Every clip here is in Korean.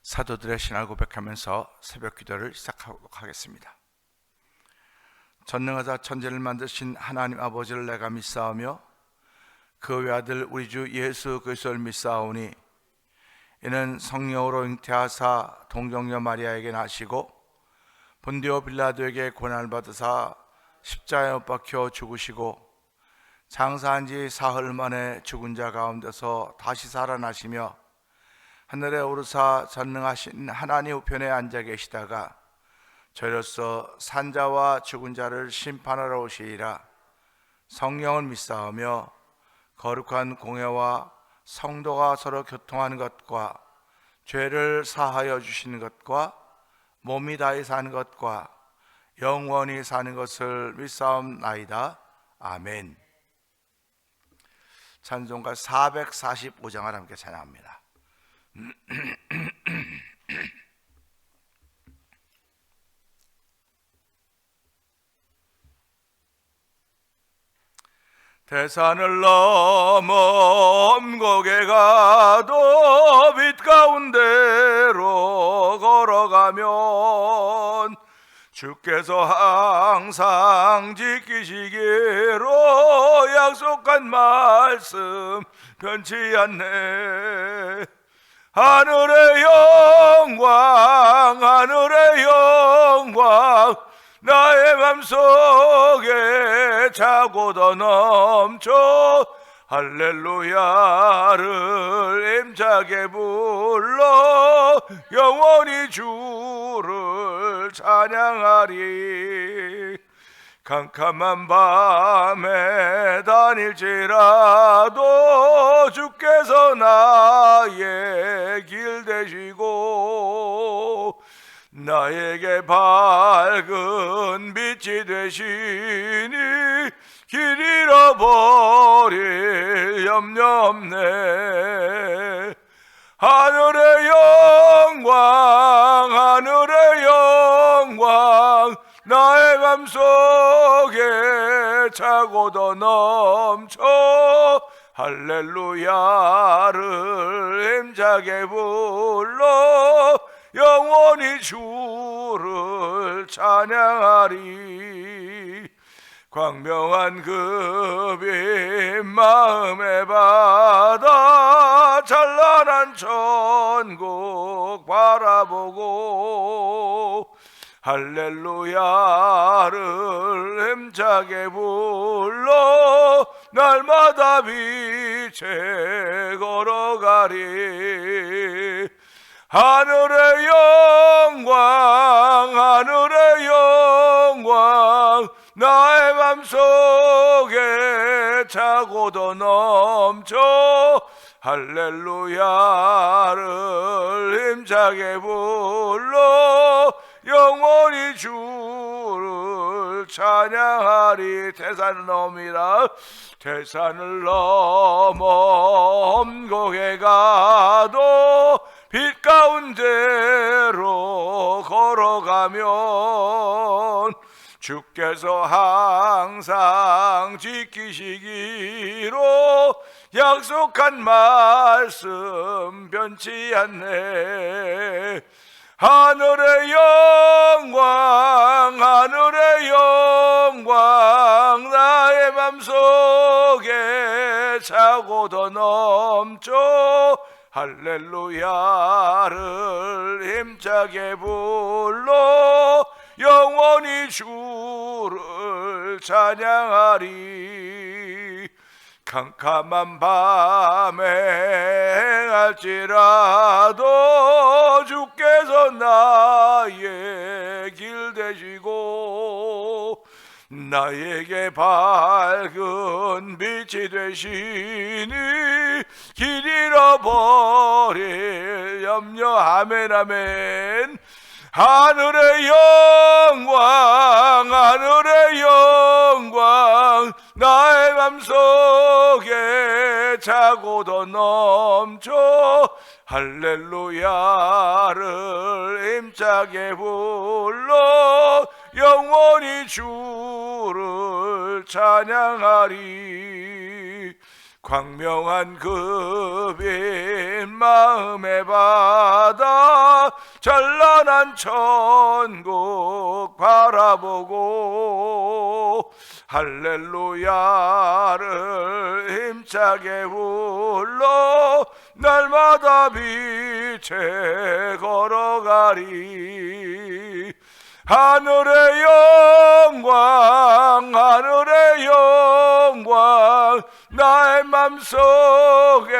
사도들의 신앙을 고백하면서 새벽 기도를 시작하도록 하겠습니다. 전능하사 천지를 만드신 하나님 아버지를 내가 믿사오며 그 외아들 우리 주 예수 그리스도를 믿사오니 이는 성령으로 잉태하사 동정녀 마리아에게 나시고 본디오 빌라도에게 고난을 받으사 십자가에 못 박혀 죽으시고 장사한 지 사흘 만에 죽은 자 가운데서 다시 살아나시며 하늘에 오르사 전능하신 하나님 우편에 앉아 계시다가 저희로서 산자와 죽은 자를 심판하러 오시리라. 성령을 믿사오며 거룩한 공회와 성도가 서로 교통하는 것과 죄를 사하여 주시는 것과 몸이 다히 사는 것과 영원히 사는 것을 믿사옵나이다. 아멘. 찬송가 445장을 함께 찬양합니다. 대산을 넘어 엄곡에 가도 빛 가운데로 걸어가면 주께서 항상 지키시기로 약속한 말씀 변치 않네. 하늘의 영광 하늘의 영광 나의 맘속에 차고 더 넘쳐 할렐루야를 힘차게 불러 영원히 주를 찬양하리. 캄캄한 밤에 다닐지라도 주께서 나의 길 되시고 나에게 밝은 빛이 되시니 길 잃어버릴 염려 없네. 하늘의 영광 하늘의 영광 나의 맘속에 차고 더 넘쳐 할렐루야를 힘차게 불러 영원히 주를 찬양하리. 광명한 그 빛 마음에 받아 찬란한 천국 바라보고 할렐루야를 힘차게 불러 날마다 빛에 걸어가리. 하늘의 영광 하늘의 영광 나의 맘속에 차고 더 넘쳐 할렐루야를 힘차게 불러 영원히 주를 찬양하리. 대산을 넘이라. 대산을 넘어 엄곡에 가도 빛 가운데로 걸어가면 주께서 항상 지키시기로 약속한 말씀 변치 않네. 하늘의 영광 하늘의 영광 나의 맘속에 차고 더 넘쳐 할렐루야를 힘차게 불러 영원히 주를 찬양하리. 캄캄한 밤에 행할지라도 주께서 나의 길 되시고 나에게 밝은 빛이 되시니 길 잃어버릴 염려 아멘 아멘. 하늘의 영광 하늘의 영광 나의 맘속에 차고 더 넘쳐 할렐루야를 힘차게 불러 영원히 주를 찬양하리. 광명한 그 빛 마음에 받아 찬란한 천국 바라보고 할렐루야를 힘차게 불러 날마다 빛에 걸어가리. 하늘의 영광 하늘의 영광 나의 맘속에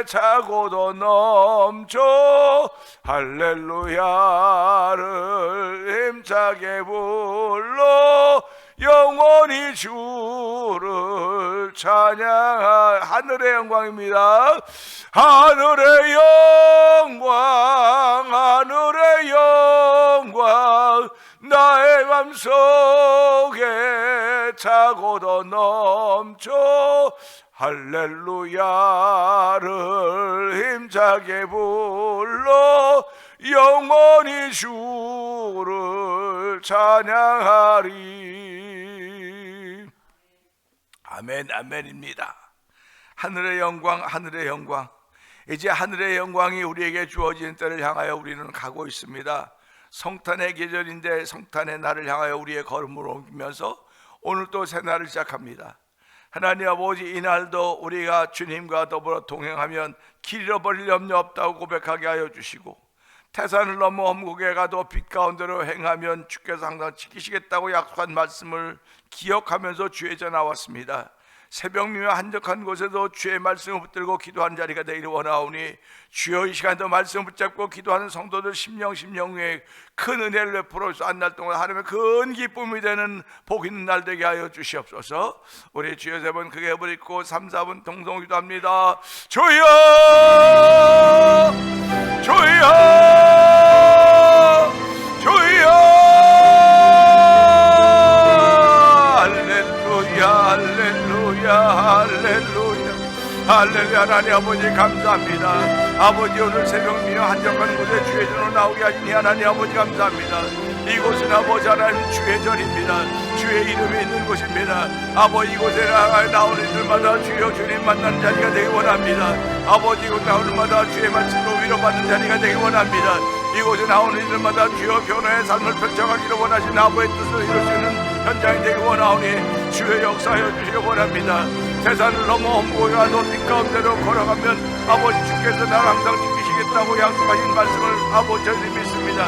차고도 넘쳐 할렐루야를 힘차게 불러 영원히 주를 찬양할. 하늘의 영광입니다. 하늘의 영광 하늘의 영광 나의 맘속에 차고도 넘쳐 할렐루야를 힘차게 불러 영원히 주를 찬양하리. 아멘 아멘입니다. 하늘의 영광 하늘의 영광. 이제 하늘의 영광이 우리에게 주어진 때를 향하여 우리는 가고 있습니다. 성탄의 계절인데 성탄의 날을 향하여 우리의 걸음을 옮기면서 오늘 또 새 날을 시작합니다. 하나님 아버지, 이 날도 우리가 주님과 더불어 동행하면 길 잃어버릴 염려 없다고 고백하게 하여 주시고, 태산을 넘어 엄국에 가도 빛 가운데로 행하면 주께서 항상 지키시겠다고 약속한 말씀을 기억하면서 주의 전 나왔습니다. 새벽미와 한적한 곳에도 주의 말씀을 붙들고 기도하는 자리가 되기를 원하오니, 주여 이 시간도 말씀을 붙잡고 기도하는 성도들 심령 위에 큰 은혜를 베풀어 주소. 한 날 동안 하나님의 큰 기쁨이 되는 복 있는 날 되게 하여 주시옵소서. 우리 주여 세 번 크게 부르고 3, 4분 동성 기도합니다. 주여 주여 주여 할렐루야 할렐루야 할렐루야 할렐루야. 하나님 아버지 감사합니다. 아버지, 오늘 새벽미와 한적한 곳에 주의 전으로 나오게 하시니 하나님 아버지 감사합니다. 이곳은 아버지 하나님 주의 전입니다. 주의 이름이 있는 곳입니다. 아버지, 이곳에 나오는 이들마다 주여 주님 만나는 자리가 되기 원합니다. 아버지, 이곳 나오는 마다 주의 말씀으로 위로받는 자리가 되기 원합니다. 이곳에 나오는 이들마다 주여 변화의 삶을 펼쳐가기를 원하신 아버지의 뜻을 이룰 수 있는 현장이 되기 원하오니 주의 역사하여 주시기 원합니다. 태산을 넘어 엄고에 가도 빛 가운데로 걸어가면 아버지 주께서 나를 항상 지키시겠다고 약속하신 말씀을 아버지 저희들이 믿습니다.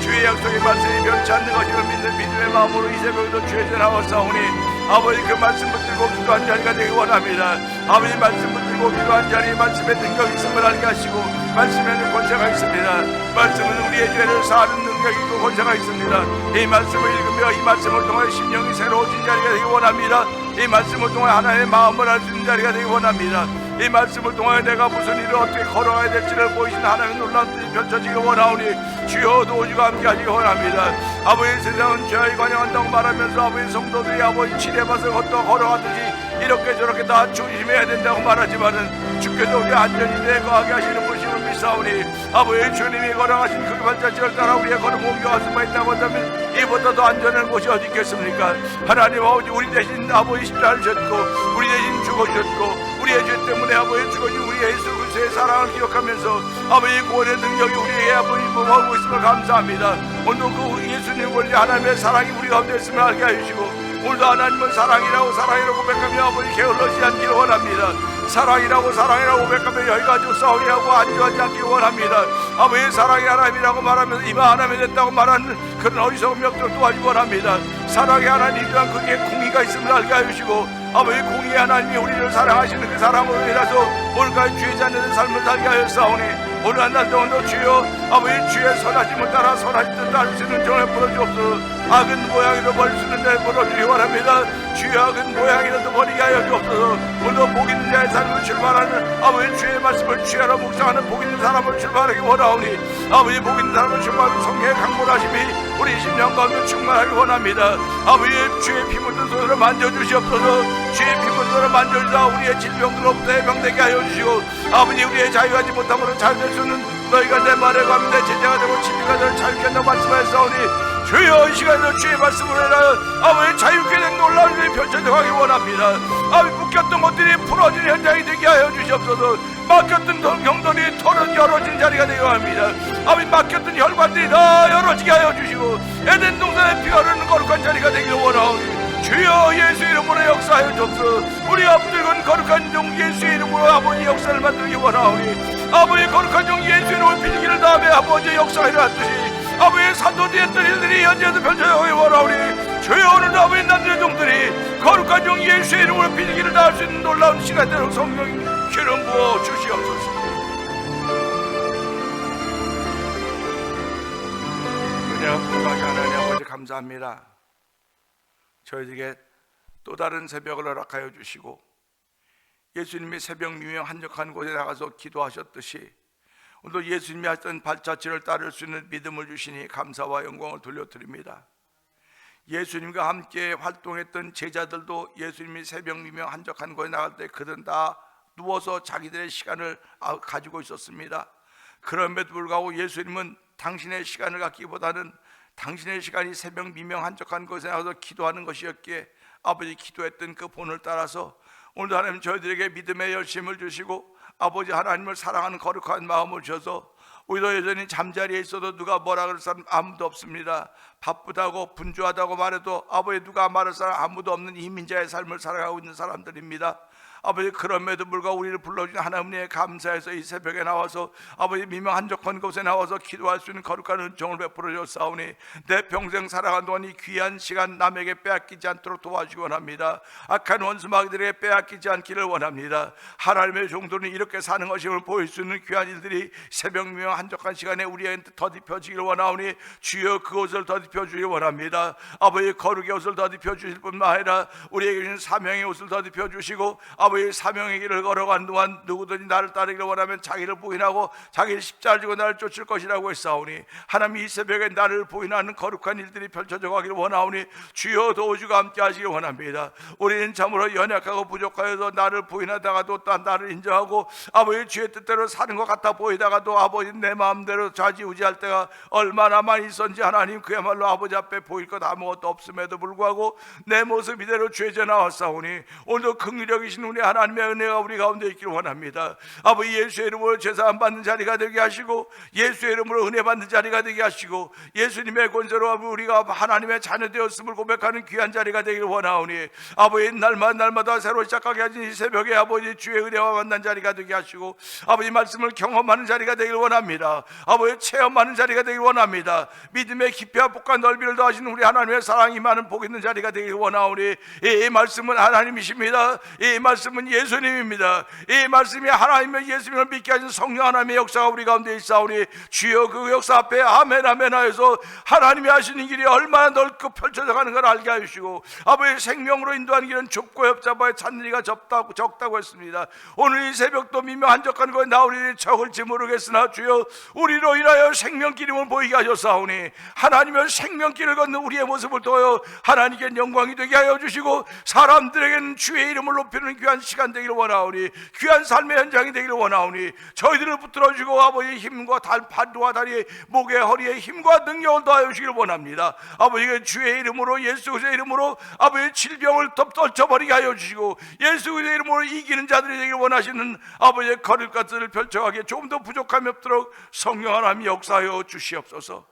주의 약속의 말씀이 변치 않는 것을 믿는 믿음의 마음으로 이 새벽에도 주의 전 나왔사오니 아버지, 그 말씀 붙들고 기도한 자리가 되기 원합니다. 아버지, 말씀 붙들고 기도한 자리에 말씀의 능력이 있음을 알게 하시고, 말씀에는 권세가 있습니다. 말씀은 우리의 죄를 사하는 능력이 있고 권세가 있습니다. 이 말씀을 읽으며 이 말씀을 통해 심령이 새로워진 자리가 되기 원합니다. 이 말씀을 통해 하나님의 마음을 알 수 있는 자리가 되기 원합니다. 이 말씀을 통해 내가 무슨 일을 어떻게 걸어가야 될지를 보이신 하나님의 놀라운 뜻이 펼쳐지기 원하오니 주여 도우주가 함께 하시기 원합니다. 아버지, 세상은 죄에 관영한다고 말하면서 아버지 성도들이 아버지 지뢰밭을 걸어가듯이 이렇게 저렇게 다 조심해야 된다고 말하지만은 주께서 우리 안전히 내거하게 하시는 분이심을 믿사오니 아버지, 주님이 걸어가신 그 발자취를 따라 우리의 걸음 옮겨갈 수만 있다고 한다면 이보다 더 안전한 곳이 어디 있겠습니까? 하나님 아버지, 우리 대신 아버지 십자가를 졌고 우리 대신 죽어주셨고 우리의 죄 때문에 아버지 죽어진 우리 예수 그리스도의 사랑을 기억하면서 아버지 구원의 능력이 우리에게 아버지 범하고 있음을 감사합니다. 오늘 그 예수님 원리 하나님의 사랑이 우리 가운데 있음을 알게 해주시고, 오늘도 하나님은 사랑이라고 고백하며 아버지 게을러지지 않기를 원합니다. 사랑이라고 고백하며 여기가지고 싸우리 하고 안주하지 않기를 원합니다. 아버지, 사랑이 하나님이라고 말하면서 이만 하나님이 됐다고 말하는 그런 어리석은 명령을 도와주기 원합니다. 사랑의 하나님이란 그게 공의가 있음을 알게 해주시고, 아버지, 공의의 하나님이 우리를 사랑하시는 그 사랑으로 인해서 오늘까지 죄지 않는 삶을 살게 하였사오니 오늘 한 날 동안도 주여 아버지 주의 선하심을 따라 선하신 뜻 따를 수 있는 정을 풀어주옵소서. 악은 모양이로 버릴 수 있는 데 풀어주기 원합니다. 주의 악은 모양이라도 버리게 하여 주옵소서. 오늘도 복 있는 자의 삶을 출발하는 아버지 주의 말씀을 취하러 묵상하는 복 있는 사람을 출발하기 원하오니 아버지, 복 있는 사람을 출발하는 성령의 강건하심이 우리 심령 가운데 충만하기 원합니다. 아버지, 주의 피 묻은 손으로 만져주시옵소서. 주의 피 묻은 손으로 만져주사 우리의 질병들로부터 해방되게 하여 주시고, 아버지, 우리의 자유하지 못함으로 자유될 수 있는 너희가 내 말에 가면 내 제자가 되고 진리가 되는 자유케 한다고 말씀하셨사오니 주여 이 시간에도 주의 말씀으로 인하여 아버지 자유케 된 놀라운 일이 펼쳐져가기 원합니다. 아버지, 묶였던 것들이 풀어지는 현장이 되게 하여 주시옵소서. 막혔던 경돈이 터는 열어진 자리가 되어 합니다. 아버지 막혔던 혈관들이 다 열어지게 하여 주시고 에덴 동산에 피가 흐르는 거룩한 자리가 되기를 원하오니 주여 예수 이름으로 역사하여 주옵소서. 우리 앞들건 거룩한 종 예수 이름으로 아버지 역사를 만들기 원하오니 아버지 거룩한 종 예수 이름으로 빌기를 다음에 아버지 역사를 하듯이 아버지 사도되었던 일들이 현재도 펼쳐지기 원하오니 주여 오늘도 아버지 남들의 종들이 거룩한 종 예수 이름으로 빌기를 다할 수 있는 놀라운 시간대로 성령 기름 부어 주시옵소서. 은혜와 풍성하신 하나님 아버지 감사합니다. 저희에게 또 다른 새벽을 허락하여 주시고 예수님이 새벽 미명 한적한 곳에 나가서 기도하셨듯이 오늘도 예수님이 하셨던 발자취를 따를 수 있는 믿음을 주시니 감사와 영광을 돌려드립니다. 예수님과 함께 활동했던 제자들도 예수님이 새벽 미명 한적한 곳에 나갈 때 그들은 다 누워서 자기들의 시간을 가지고 있었습니다. 그럼에도 불구하고 예수님은 당신의 시간을 갖기보다는 당신의 시간이 새벽 미명 한적한 곳에 나가서 기도하는 것이었기에 아버지 기도했던 그 본을 따라서 오늘도 하나님 저희들에게 믿음의 열심을 주시고 아버지 하나님을 사랑하는 거룩한 마음을 주셔서 우리도 여전히 잠자리에 있어도 누가 뭐라 그럴 사람 아무도 없습니다. 바쁘다고 분주하다고 말해도 아버지 누가 말할 사람 아무도 없는 이민자의 삶을 살아가고 있는 사람들입니다. 아버지 그럼에도 불구하고 우리를 불러주신 하나님에 감사해서 이 새벽에 나와서 아버지 미명 한적한 곳에 나와서 기도할 수 있는 거룩한 은총을 베풀어 주사오니 내 평생 살아간 동안 이 귀한 시간 남에게 빼앗기지 않도록 도와주기 원합니다. 악한 원수마귀들에게 빼앗기지 않기를 원합니다. 하나님의 종들은 이렇게 사는 것임을 보일 수 있는 귀한 일들이 새벽 미명 한적한 시간에 우리에게 더딥혀지기를 원하오니 주여 그것을 더딥혀 주기를 원합니다. 아버지 거룩의 옷을 더딥혀 주실 뿐만 아니라 우리에게 주신 사명의 옷을 더딥혀 주시고 아버지 사명의 길을 걸어간 동안 누구든지 나를 따르기를 원하면 자기를 부인하고 자기를 십자가를 지고 나를 쫓을 것이라고 했사오니 하나님 이 새벽에 나를 부인하는 거룩한 일들이 펼쳐져 가기를 원하오니 주여 도우주가 함께 하시기를 원합니다. 우리는 참으로 연약하고 부족하여서 나를 부인하다가도 또 나를 인정하고 아버지 주의 뜻대로 사는 것 같아 보이다가도 아버지 내 마음대로 좌지우지할 때가 얼마나 많이 있었는지 하나님 그야말로 아버지 앞에 보일 것 아무것도 없음에도 불구하고 내 모습 이대로 죄져 나왔사오니 오늘도 긍휼력이신 우리 하나님의 은혜가 우리 가운데 있기를 원합니다. 아버지 예수의 이름으로 제사함 받는 자리가 되게 하시고 예수의 이름으로 은혜 받는 자리가 되게 하시고 예수님의 권세로 우리가 하나님의 자녀 되었음을 고백하는 귀한 자리가 되기를 원하오니 아버지 날마다 새로 시작하게 하신 이 새벽에 아버지 주의 은혜와 만난 자리가 되게 하시고 아버지 말씀을 경험하는 자리가 되기를 원합니다. 아버지 체험하는 자리가 되기를 원합니다. 믿음의 깊이와 폭과 넓이를 더하시는 우리 하나님의 사랑이 많은 복 있는 자리가 되기를 원하오니 이 말씀은 하나님이십니다. 이 말씀은 예수님입니다. 이 말씀이 하나님의 예수님을 믿게 하신 성령 하나님의 역사가 우리 가운데 있사오니 주여 그 역사 앞에 아멘 아멘 하여서 하나님이 하시는 길이 얼마나 넓고 펼쳐져 가는 걸 알게 하시고 아버지 생명으로 인도하는 길은 좁고 협잡하여 찾는 이가 적다고 했습니다. 오늘 이 새벽도 미명 한적한 곳에 나오리니 적을지 모르겠으나 주여 우리로 인하여 생명길임을 보이게 하셨사오니 하나님의 생명길을 걷는 우리의 모습을 통하여 하나님께 영광이 되게 하여 주시고 사람들에게는 주의 이름을 높이는 귀한 시간 되기를 원하오니 귀한 삶의 현장이 되기를 원하오니 저희들을 붙들어주고 아버지의 힘과 팔과 다리에 목에 허리에 힘과 능력을 더하여 주시기를 원합니다. 아버지가 주의 이름으로 예수 그리스도의 이름으로 아버지의 질병을 떨쳐버리게 하여 주시고 예수 그리스도의 이름으로 이기는 자들이 되기를 원하시는 아버지의 거룩같을 펼쳐가기에 조금 더 부족함이 없도록 성령 하나님이 역사하여 주시옵소서.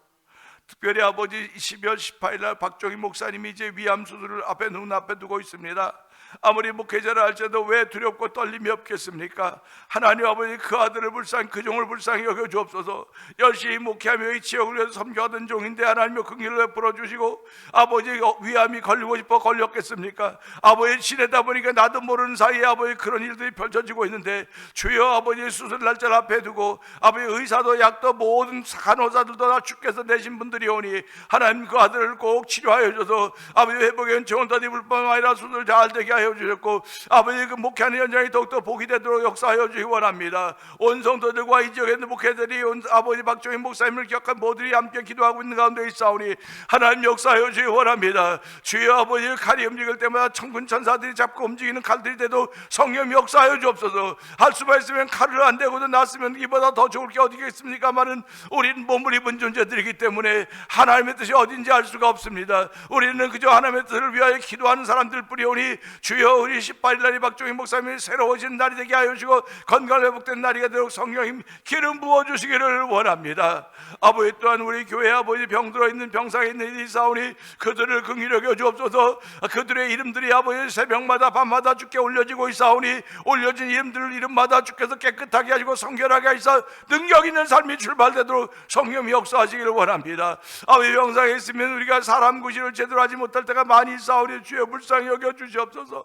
특별히 아버지 12월 18일 날 박종희 목사님이 이제 위암 수술을 눈앞에 두고 있습니다. 아무리 목회자를 할지라도 왜 두렵고 떨림이 없겠습니까? 하나님 아버지 그 아들을 불쌍히 그 종을 불쌍히 여겨 주옵소서. 열심히 목회하며 이 지역을 위해서 섬겨하던 종인데 하나님의 긍휼을 베풀어 주시고 아버지 위암이 걸리고 싶어 걸렸겠습니까? 아버지 지내다 보니까 나도 모르는 사이에 아버지 그런 일들이 펼쳐지고 있는데 주여 아버지 수술 날짜를 앞에 두고 아버지 의사도 약도 모든 간호사들도 다 주께서 내신 분들이 오니 하나님 그 아들을 꼭 치료하여 줘서 아버지 회복의 은총을 더입을 뿐만 아니라 수술 잘 되게 하여 주셨고 아버지 그 목회하는 현장이 더욱더 복이 되도록 역사하여 주시기 원합니다. 온 성도들과 이 지역에 있는 목회자들이 아버지 박종희 목사님을 기억한 모두들이 함께 기도하고 있는 가운데 있사오니 하나님 역사하여 주시기 원합니다. 주여 아버지 칼이 움직일 때마다 천군 천사들이 잡고 움직이는 칼들이 돼도 성령 역사하여 주옵소서. 할 수만 있으면 칼을 안 대고도 났으면 이보다 더 좋을 게 어디겠습니까마는 우리는 몸을 입은 존재들이기 때문에 하나님의 뜻이 어딘지 알 수가 없습니다. 우리는 그저 하나님의 뜻을 위하여 기도하는 사람들 뿐이오니 주여 우리 18일 날이 박종희 목사님이 새로워진 날이 되게 하여 주시고 건강 회복된 날이 되도록 성령님 기름 부어주시기를 원합니다. 아버지 또한 우리 교회 아버지 병들어 있는 병상에 있는 이 사오니 그들을 긍휼히 여겨 주옵소서. 그들의 이름들이 아버지 새벽마다 밤마다 주께 올려지고 있사오니 올려진 이름마다 주께서 깨끗하게 하시고 성결하게 하시사 능력 있는 삶이 출발되도록 성령이 역사하시기를 원합니다. 아버지 병상에 있으면 우리가 사람 구실을 제대로 하지 못할 때가 많이 있사오니 주여 불쌍히 여겨 주시옵소서.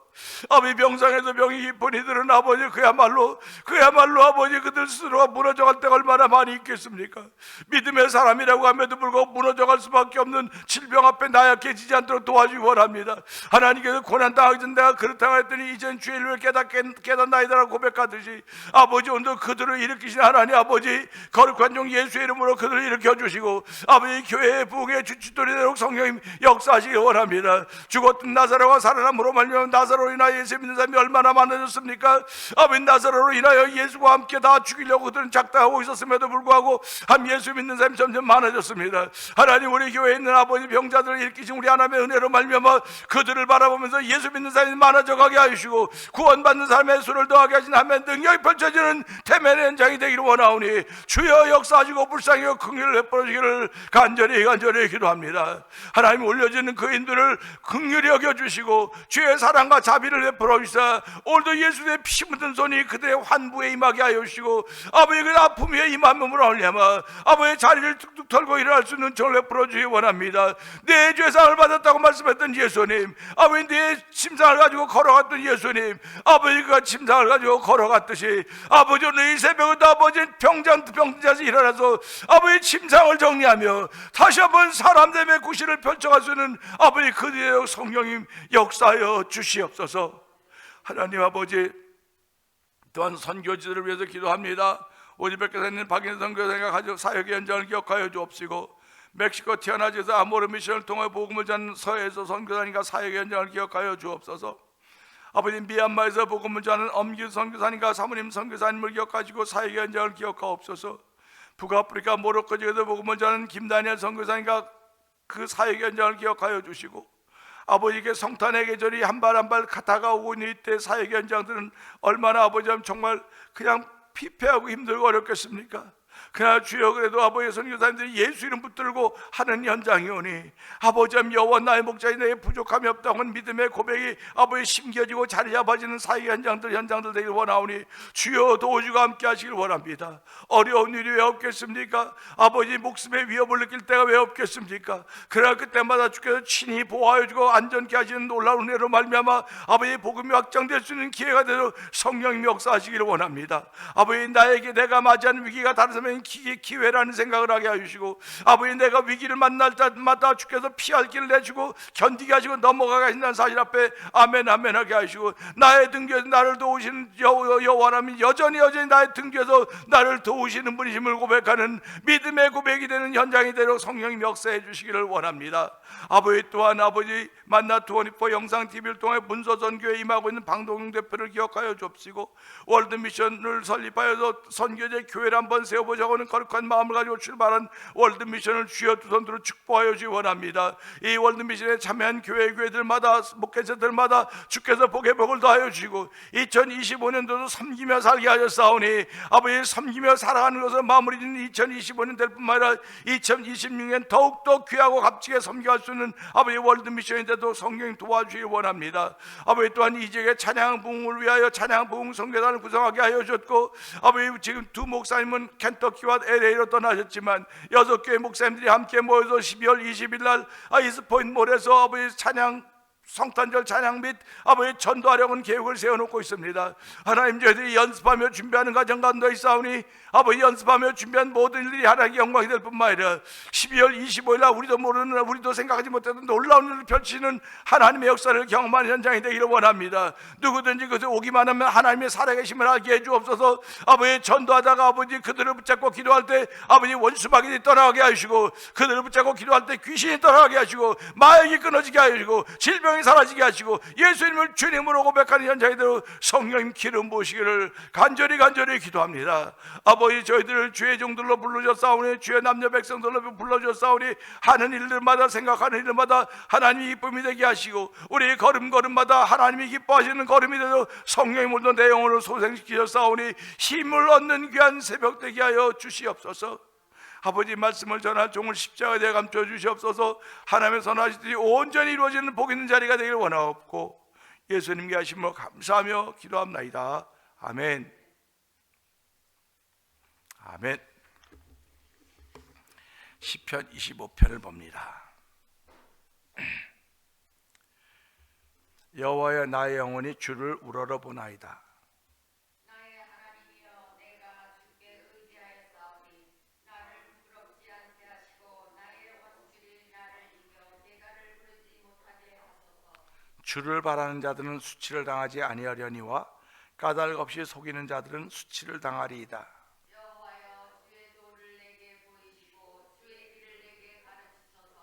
아버지 병상에서 병이 깊은 이들은 아버지 그야말로 아버지 그들 스스로가 무너져갈 때가 얼마나 많이 있겠습니까? 믿음의 사람이라고 함에도 불구하고 무너져갈 수밖에 없는 질병 앞에 나약해지지 않도록 도와주기 원합니다. 하나님께서 고난당하기 전 내가 그렇다고 했더니 이젠 주의 일을 깨닫나이다라고 고백하듯이 아버지 오늘도 그들을 일으키신 하나님 아버지 거룩한 종 예수의 이름으로 그들을 일으켜주시고 아버지 교회의 부흥의 주춧돌이 되도록 성령님 역사하시기 원합니다. 죽었던 나사로가 살아남으로 말미암아 나사로로 인하여 예수 믿는 사람이 얼마나 많아졌습니까? 아버지 나사로로 인하여 예수와 함께 다 죽이려고 그들은 작당하고 있었음에도 불구하고 한 예수 믿는 사람이 점점 많아졌습니다. 하나님 우리 교회에 있는 아버지 병자들을 일으키신 우리 하나님의 은혜로 말미암아 그들을 바라보면서 예수 믿는 사람이 많아져 가게 하시고 구원받는 사람의 수를 더하게 하신 하나님의 능력이 펼쳐지는 태면의 현장이 되기를 원하오니 주여 역사하시고 불쌍히 긍휼을 베풀어 주기를 간절히 기도합니다. 하나님 올려지는 그인들을 긍휼히 여겨주시고 주의 사랑과 자비를 베풀어 주시사 오늘도 예수의 피 묻은 손이 그들의 환부에 임하게 하여 주시고 아버지 그 아픔 위에 임함으로 말미암아 아버지의 자리를 툭툭 털고 일어날 수 있는 정을 베풀어 주시기 원합니다. 내 죄상을 받았다고 말씀했던 예수님, 아버지 내 침상을 가지고 걸어갔던 예수님, 아버지가 침상을 가지고 걸어갔듯이 아버지 오늘 이 새벽에도 아버지 병자에서 일어나서 아버지 침상을 정리하며 다시 한번 사람들의 구실을 펼쳐갈 수 있는 아버지 그들의 성령님 역사하여 주시옵소서. 하나님 아버지 또한 선교지들을 위해서 기도합니다. 오지백교사에 있는 박인선 선교사가 가지고 사역의 현장을 기억하여 주옵시고 멕시코 티아나주에서 아모르 미션을 통해 복음을 전하는 서해에서 선교사님과 사역의 현장을 기억하여 주옵소서. 아버지 미얀마에서 복음을 전하는 엄길 선교사님과 사모님 선교사님을 기억하시고 사역의 현장을 기억하옵소서. 북아프리카 모로코 지역에서 복음을 전하는 김다니엘 선교사님과 그 사역의 현장을 기억하여 주시고 아버지께 성탄의 계절이 한 발 한 발 다가오고 있는 이때 사역의 현장들은 얼마나 아버지는 정말 그냥 피폐하고 힘들고 어렵겠습니까? 그러나 주여 그래도 아버지 선교사님들이 예수 이름 붙들고 하는 현장이 오니 아버지 여호와 나의 목자인 내게 부족함이 없다고 하는 믿음의 고백이 아버지 심겨지고 자리 잡아지는 사역의 현장들 되길 원하오니 주여 도우주가 함께 하시길 원합니다. 어려운 일이 왜 없겠습니까? 아버지 목숨의 위협을 느낄 때가 왜 없겠습니까? 그러나 그때마다 주께서 친히 보호하여 주고 안전케 하시는 놀라운 은혜로 말미암아 아버지 복음이 확장될 수 있는 기회가 되도록 성령님이 역사하시기를 원합니다. 아버지 나에게 내가 맞이하는 위기가 다른 사람에게 기회라는 생각을 하게 해주시고 아버지 내가 위기를 만날 때마다 주께서 피할 길을 내주고 견디게 하시고 넘어가게 하신다는 사실 앞에 아멘 하게 하시고 나의 등 뒤에서 나를 도우시는 여호와라면 여전히 나의 등 뒤에서 나를 도우시는 분이심을 고백하는 믿음의 고백이 되는 현장이 되도록 성령님 역사해 주시기를 원합니다. 아버지 또한 아버지 만나 투어니퍼 영상 TV를 통해 문서선교에 임하고 있는 방동용 대표를 기억하여 주옵시고 월드미션을 설립하여서 선교제 교회를 한번 세워보자고 하는 거룩한 마음을 가지고 출발한 월드미션을 주여 두 손으로 축복하여 주기 원합니다. 이 월드미션에 참여한 교회들마다 목회자들마다 주께서 복의 복을 더하여 주시고 2025년도도 섬기며 살게 하셨사오니 아버지 섬기며 살아가는 것을 마무리 짓는 2025년 될 뿐만 아니라 2026년 더욱더 귀하고 값지게 섬겨갈 수 있는 아버지 월드미션인데도 성령이 도와주시기 원합니다. 아버지 또한 이 지역의 찬양 부흥을 위하여 찬양 부흥 선교단을 구성하게 하여 주셨고 아버지 지금 두 목사님은 켄터키와 LA로 떠나셨지만 6교회 목사님들이 함께 모여서 12월 20일 날 이스포인트 몰에서 아버지 찬양 성탄절 찬양 및 아버지 전도하려는 계획을 세워놓고 있습니다. 하나님 저희들이 연습하며 준비하는 과정 가운데 있사오니 아버지 연습하며 준비한 모든 일들이 하나님께 영광이 될 뿐만 아니라 12월 25일 날 우리도 생각하지 못했던 놀라운 일을 펼치는 하나님의 역사를 경험하는 현장이 되기를 원합니다. 누구든지 그것에 오기만 하면 하나님의 살아계심을 알게 해주옵소서. 아버지 전도하다가 아버지 그들을 붙잡고 기도할 때 아버지 원수마귀들이 떠나가게 하시고 그들을 붙잡고 기도할 때 귀신이 떠나가게 하시고 마약이 끊어지게 하시고 질병이 성령이 사라지게 하시고 예수님을 주님으로 고백하는 현장에도 성령님 기름 부으시기를 간절히 기도합니다. 아버지, 저희들을 주의 종들로 불러주셨사오니 주의 남녀 백성들로 불러주셨사오니 하는 일들마다 생각하는 일들마다 하나님이 기쁨이 되게 하시고 우리 걸음걸음마다 하나님이 기뻐하시는 걸음이 되도록 성령의 물도 내 영혼을 소생시키셨사오니 힘을 얻는 귀한 새벽 되게 하여 주시옵소서. 아버지, 말씀을 전할 종을 십자가에 대해 감춰 주시옵소서. 하나님의 선하시듯이 온전히 이루어지는 복 있는 자리가 되기를 원하옵고 예수님께 하심을 감사하며 기도합나이다. 아멘. 아멘. 시편 25편을 봅니다. 여호와여, 나의 영혼이 주를 우러러 보나이다. 나의 하나님이여, 내가 주께 의지하였사오니 나를 부끄럽지 않게 하시고 나의 원수들이 나를 이겨 대가를 부르지 못하게 하소서. 주를 바라는 자들은 수치를 당하지 아니하려니와 까닭 없이 속이는 자들은 수치를 당하리이다. 여호와여, 주의 도를 내게 보이시고 주의 길을 내게 가르치소서.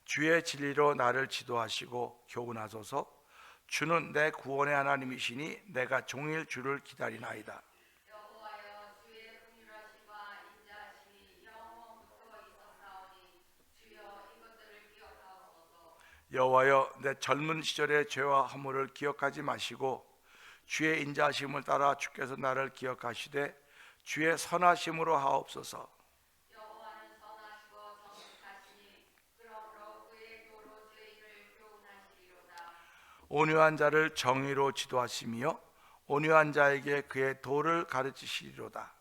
주의 진리로 나를 지도하시고 교훈하소서. 주는 내 구원의 하나님이시니 내가 종일 주를 기다리나이다. 여호와여, 주의 긍휼하심과 인자하심이 영원부터 있었사오니 주여 이것들을 기억하옵소서. 여호와여, 내 젊은 시절의 죄와 허물을 기억하지 마시고 주의 인자하심을 따라 주께서 나를 기억하시되 주의 선하심으로 하옵소서. 여호와는 선하시고 정직하시니 그러므로 그의 도로 죄인을 교훈하시리로다. 온유한 자를 정의로 지도하시며 온유한 자에게 그의 도를 가르치시리로다.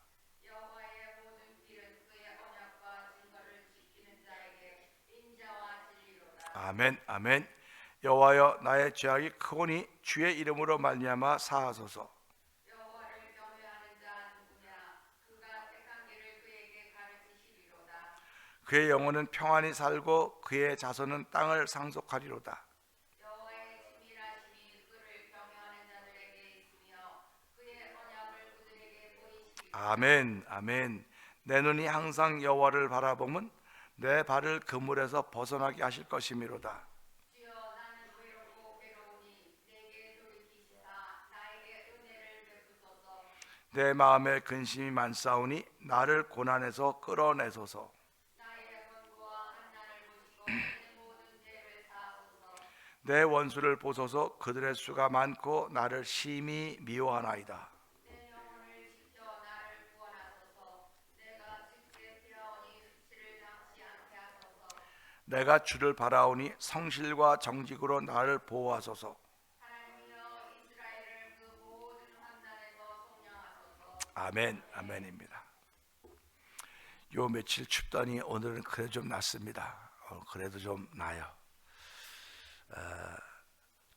여호와의 모든 길은 그의 언약과 증거를 지키는 자에게 인자와 진리로다. 아멘. 아멘. 여호와여, 나의 죄악이 크오니 주의 이름으로 말미암아 사하소서. 여호와를 경외하는 자 누구냐? 그가 택한 길을 그에게 가르치시리로다. 그의 영혼은 평안히 살고 그의 자손은 땅을 상속하리로다. 여호와의 친밀하심이 그를 경외하는 자들에게 있으며 그의 언약을 그들에게 보이시리로다. 아멘. 아멘. 내 눈이 항상 여호와를 바라보면 내 발을 그물에서 벗어나게 하실 것이미로다. 주여, 나는 외롭고 괴로우니 내게 돌이키시사 나에게 은혜를 베푸소서. 내 마음에 근심이 많사오니 나를 고난에서 끌어내소서. 나의 권고와 한난을 보시고 내 모든 죄를 사하소서. 내 원수를 보소서. 그들의 수가 많고 나를 심히 미워하나이다. 내 영혼을 지켜 나를 구원하소서. 내가 주께 피하오니 수치를 당치 않게 하소서. 내가 주를 바라오니 성실과 정직으로 나를 보호하소서. 하나님이여, 이스라엘을 그 모든 환난에서 속량하소서. 아멘. 아멘입니다. 요 며칠 춥더니 오늘은 그래도 좀 낫습니다. 그래도 좀 나아요.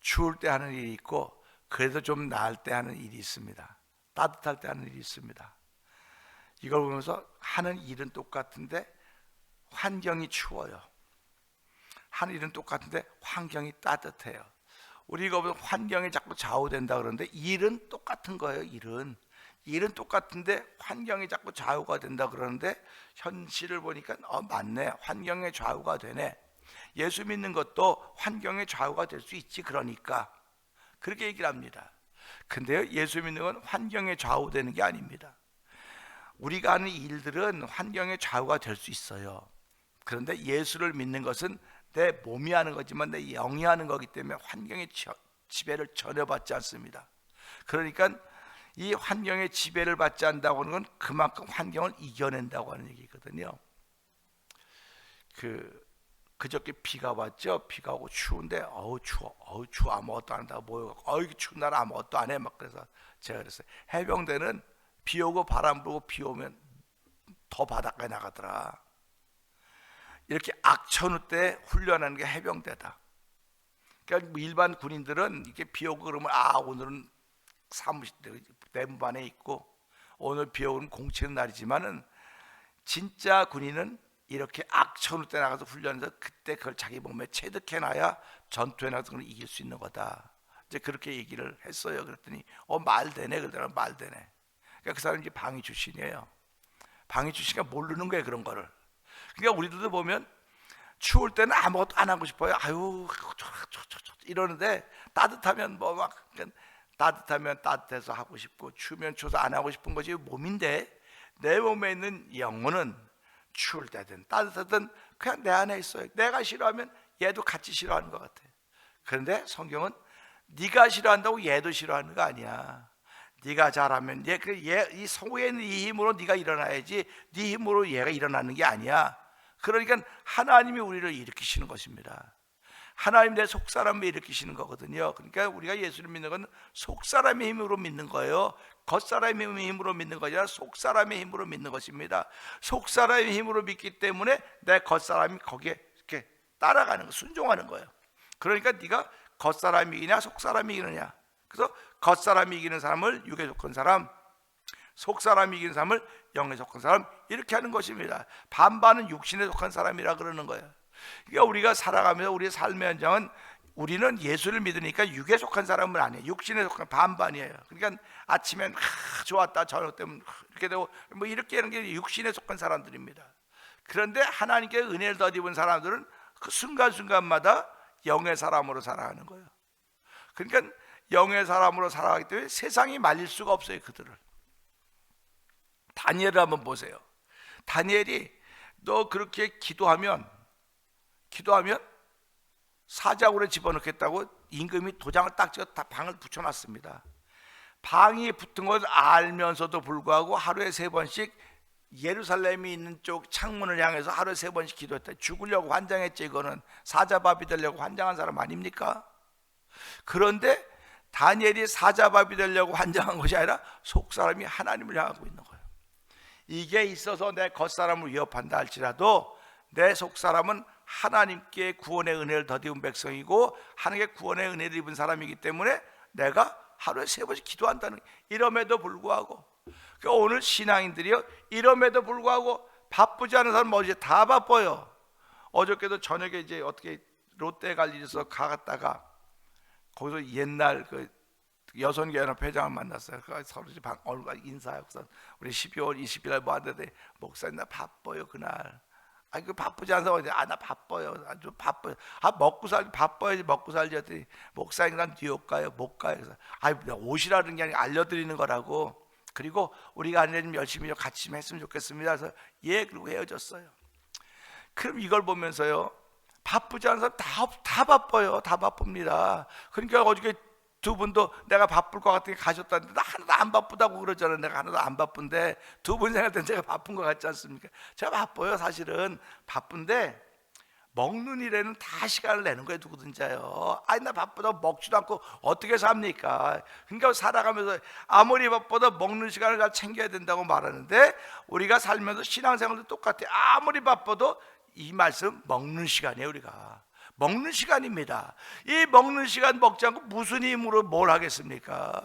추울 때 하는 일이 있고 그래도 좀 나을 때 하는 일이 있습니다. 따뜻할 때 하는 일이 있습니다. 이걸 보면서 하는 일은 똑같은데 환경이 추워요. 하는 일은 똑같은데 환경이 따뜻해요. 우리가 보면 환경이 자꾸 좌우된다 그러는데 일은 똑같은 거예요. 일은 똑같은데 환경이 자꾸 좌우가 된다 그러는데 현실을 보니까 맞네. 환경의 좌우가 되네. 예수 믿는 것도 환경의 좌우가 될 수 있지. 그러니까 그렇게 얘기를 합니다. 근데요, 예수 믿는 건 환경의 좌우되는 게 아닙니다. 우리가 하는 일들은 환경의 좌우가 될 수 있어요. 그런데 예수를 믿는 것은 내 몸이 하는 거지만 내 영이 하는 거기 때문에 환경의 지배를 전혀 받지 않습니다. 그러니까 이 환경의 지배를 받지 않는다고 하는 건 그만큼 환경을 이겨낸다고 하는 얘기거든요. 그저께 비가 왔죠. 비가 오고 추운데 어우 추워 아무것도 안 한다고 모여갖고 이게 추운 날 아무것도 안 해 막. 그래서 제가 그랬어요. 해병대는 비 오고 바람 불고 비 오면 더 바닷가에 나가더라. 이렇게 악천후 때 훈련하는 게 해병대다. 그러니까 일반 군인들은 이렇게 비 오고 그러면 오늘은 사무실 내무반에 있고 오늘 비 오면 공치는 날이지만은 진짜 군인은 이렇게 악천후 때 나가서 훈련해서 그때 그걸 자기 몸에 체득해놔야 전투에 나가서 그걸 이길 수 있는 거다. 이제 그렇게 얘기를 했어요. 그랬더니 말 되네. 그러더라고요. 말 되네. 그러니까 그 사람이 방위 출신이에요. 방위 출신이니까 모르는 거예요. 그런 거를. 그러니까 우리들도 보면 추울 때는 아무것도 안 하고 싶어요. 이러는데 따뜻하면 뭐 막 따뜻하면 따뜻해서 하고 싶고 추우면 추워서 안 하고 싶은 것이 몸인데 내 몸에 있는 영혼은 추울 때든 따뜻하든 그냥 내 안에 있어요. 내가 싫어하면 얘도 같이 싫어하는 것 같아. 그런데 성경은 네가 싫어한다고 얘도 싫어하는 거 아니야. 네가 잘하면 이 성우에 있는 이 힘으로 네가 일어나야지 네 힘으로 얘가 일어나는 게 아니야. 그러니까 하나님이 우리를 일으키시는 것입니다. 하나님 내 속사람을 일으키시는 거거든요. 그러니까 우리가 예수를 믿는 건 속사람의 힘으로 믿는 거예요. 겉사람의 힘으로 믿는 것이 아니라 속사람의 힘으로 믿는 것입니다. 속사람의 힘으로 믿기 때문에 내 겉사람이 거기에 이렇게 따라가는 거, 순종하는 거예요. 그러니까 네가 겉사람이 이기냐 속사람이 이기느냐. 그래서 겉사람이 이기는 사람을 육에 속한 사람, 속사람이 이기는 사람을 영에 속한 사람, 이렇게 하는 것입니다. 반반은 육신에 속한 사람이라 그러는 거예요. 그러니까 우리가 살아가면서 우리의 삶의 현장은 우리는 예수를 믿으니까 육에 속한 사람은 아니에요. 육신에 속한 반반이에요. 그러니까 아침엔 좋았다, 저녁 때면 이렇게 되고 뭐 이렇게 하는 게 육신에 속한 사람들입니다. 그런데 하나님께 은혜를 덧입은 사람들은 그 순간순간마다 영의 사람으로 살아가는 거예요. 그러니까 영의 사람으로 살아가기 때문에 세상이 말릴 수가 없어요, 그들을. 다니엘을 한번 보세요. 다니엘이 너 그렇게 기도하면 사자굴에 집어넣겠다고 임금이 도장을 딱 찍어 다 방을 붙여놨습니다. 방이 붙은 걸 알면서도 불구하고 하루에 3번씩 예루살렘이 있는 쪽 창문을 향해서 하루에 3번씩 기도했다. 죽으려고 환장했지. 이거는 사자밥이 되려고 환장한 사람 아닙니까? 그런데 다니엘이 사자밥이 되려고 환장한 것이 아니라 속사람이 하나님을 향하고 있는 거예요. 이게 있어서 내 겉사람을 위협한다 할지라도 내 속사람은 하나님께 구원의 은혜를 덧입은 백성이고 하나님께 구원의 은혜를 입은 사람이기 때문에 내가 하루에 3번씩 기도한다는, 이럼에도 불구하고, 그러니까 오늘 신앙인들이요, 이럼에도 불구하고 바쁘지 않은 사람 어제 다 바빠요. 어저께도 저녁에 이제 어떻게 롯데 갈 일이 있어서 가갔다가 거기서 옛날 그 여성교회연합 회장을 만났어요. 서로 얼굴 인사하고 우리 12월 20일 날 뭐 하는데 목사님 나 바빠요 그날. 아니 그 바쁘지 않은 사람이 나 바빠요. 아주 바빠요. 먹고 살기 바빠야지 먹고 살지 했더니 목사님 난 뉴욕 가요. 못 가요. 그래서 오시라는 게 아니라 알려드리는 거라고. 그리고 우리가 아내는 좀 열심히 좀 같이 좀 했으면 좋겠습니다. 그래서 예, 그리고 헤어졌어요. 그럼 이걸 보면서요, 바쁘지 않은 사람 다 바빠요. 다 바쁩니다. 그러니까 어저께 두 분도 내가 바쁠 것 같으니 가셨다는데 나 하나도 안 바쁘다고 그러잖아요. 내가 하나도 안 바쁜데 두 분 생각할 땐 제가 바쁜 것 같지 않습니까? 제가 바빠요. 사실은 바쁜데 먹는 일에는 다 시간을 내는 거예요. 누구든지요. 아니 나 바쁘다고 먹지도 않고 어떻게 삽니까? 그러니까 살아가면서 아무리 바빠도 먹는 시간을 잘 챙겨야 된다고 말하는데 우리가 살면서 신앙생활도 똑같아요. 아무리 바빠도 이 말씀 먹는 시간이에요. 우리가 먹는 시간입니다. 이 먹는 시간 먹지 않고 무슨 힘으로 뭘 하겠습니까?